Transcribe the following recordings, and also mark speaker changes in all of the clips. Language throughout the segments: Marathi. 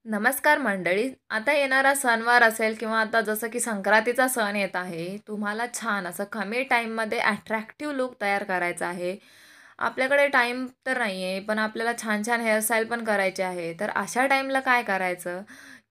Speaker 1: नमस्कार मंडळी. आता येणारा सणवार असेल किंवा आता जसं की संक्रांतीचा सण येत आहे. तुम्हाला छान असं कमी टाईममध्ये अट्रॅक्टिव्ह लूक तयार करायचा आहे. आपल्याकडे टाईम तर नाही आहे, पण आपल्याला छान-छान हेअरस्टाईल पण करायची आहे. तर अशा टाईमला काय करायचं?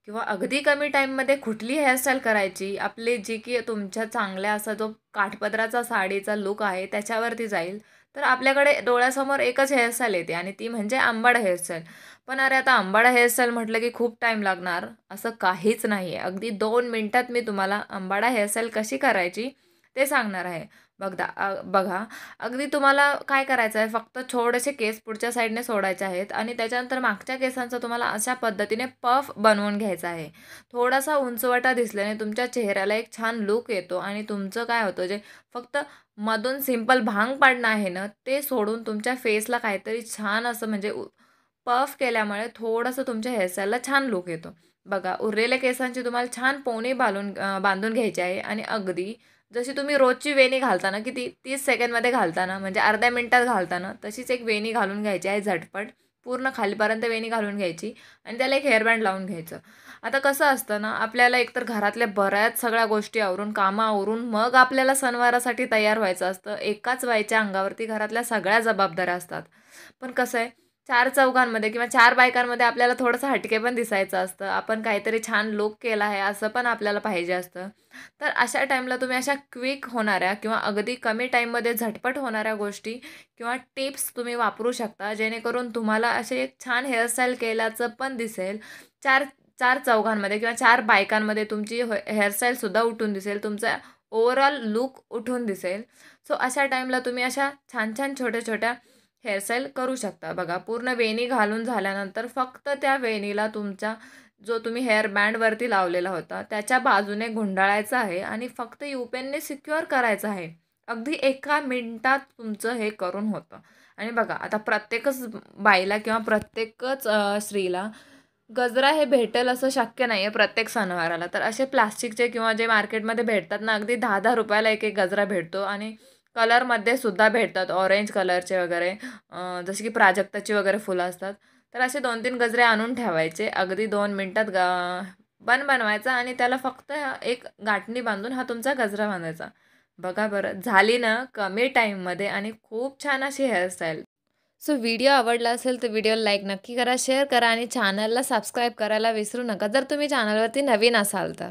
Speaker 1: किंवा अगदी कमी टाईममध्ये कुठली हेअरस्टाईल करायची? आपली जी की तुमच्या चांगल्या असा जो काठपदराचा साडीचा लूक आहे त्याच्यावरती जाईल. तर आपल्याकडे डोळ्यासमोर एकच हेअरस्टाईल येते आणि ती म्हणजे अंबाडा हेअरस्टाईल. पण अरे आता अंबाडा हेअरस्टाईल म्हटलं की खूप टाईम लागणार, असं काहीच नाही आहे. अगदी 2 मिनिटात मी तुम्हाला अंबाडा हेअरस्टाईल कशी करायची ते सांगणार आहे. बघा, अगदी तुम्हाला काय करायचं आहे, फक्त थोडेसे केस पुढच्या साईडने सोडायचे आहेत आणि त्याच्यानंतर मागच्या केसांचा तुम्हाला अशा पद्धतीने पफ बनवून घ्यायचा आहे. थोडासा उंचवटा दिसल्याने तुमच्या चेहऱ्याला एक छान लूक येतो आणि तुमचं काय होतं, जे फक्त मधून सिंपल भांग पाडणं आहे ना, ते सोडून तुमच्या फेसला काहीतरी छान असं म्हणजे पफ केल्यामुळे थोडंसं तुमच्या हेअरस्टाईलला छान लूक येतो. बघा, उरलेल्या केसांची तुम्हाला छान पोनी बांधून घ्यायची आहे आणि अगदी जशी तुम्ही रोजची वेणी घालता ना, किती 30 सेकंडमध्ये घालता ना, म्हणजे अर्ध्या मिनिटात घालता ना, तशीच एक वेणी घालून घ्यायची आहे झटपट. पूर्ण खालीपर्यंत वेणी घालून घ्यायची आणि त्याला एक हेअरबँड लावून घ्यायचं. आता कसं असतं ना, आपल्याला एकतर घरातल्या बऱ्याच सगळ्या गोष्टी आवरून, कामं आवरून मग आपल्याला सणवारासाठी तयार व्हायचं असतं. एकाच बाईच्या अंगावरती घरातल्या सगळ्या जबाबदाऱ्या असतात. पण कसं आहे, 4 चौघांमध्ये किंवा 4 बायकांमध्ये आपल्याला थोडंसं हटके पण दिसायचं असतं. आपण काहीतरी छान लूक केला आहे असं पण आपल्याला पाहिजे असतं. तर अशा टाईमला तुम्ही अशा क्विक होणाऱ्या किंवा अगदी कमी टाईममध्ये झटपट होणाऱ्या गोष्टी किंवा टिप्स तुम्ही वापरू शकता. जेणेकरून तुम्हाला असे एक छान हेअरस्टाईल केल्याचं पण दिसेल. 4 4 चौघांमध्ये किंवा 4 बायकांमध्ये तुमची हेअरस्टाईलसुद्धा उठून दिसेल. तुमचा ओव्हरऑल लूक उठून दिसेल. सो अशा टाईमला तुम्ही अशा छान-छान, छोट्या-छोट्या हेअरस्टाईल करू शकता. बघा, पूर्ण वेणी घालून झाल्यानंतर फक्त त्या वेणीला तुमच्या जो तुम्ही हेअर बँडवरती लावलेला होता, त्याच्या बाजूने गुंडाळायचं आहे आणि फक्त यू-पेनने सिक्युअर करायचं आहे. अगदी एका मिनिटात तुमचं हे करून होतं. आणि बघा, आता प्रत्येकच बाईला किंवा प्रत्येकच स्त्रीला गजरा हे भेटेल असं शक्य नाही आहे प्रत्येक सणवाराला. तर असे प्लास्टिकचे किंवा जे मार्केटमध्ये भेटतात ना, अगदी ₹10-10 ला एक-एक गजरा भेटतो आणि कलरमध्ये सुद्धा भेटतात ऑरेंज कलरचे वगैरे, जसे की प्राजक्ताची वगैरे फुलं असतात. तर असे 2-3 गजरे आणून ठेवायचे. अगदी 2 मिनिटात बन बनवायचा आणि त्याला फक्त एक गाठणी बांधून हा तुमचा गजरा बांधायचा. बघा बरं, झाली ना कमी टाईममध्ये आणि खूप छान अशी हेअरस्टाईल. सो व्हिडिओ आवडला असेल तर व्हिडिओला लाईक नक्की करा, शेअर करा आणि चॅनलला सबस्क्राईब करायला विसरू नका, जर तुम्ही चॅनलवरती नवीन असाल तर.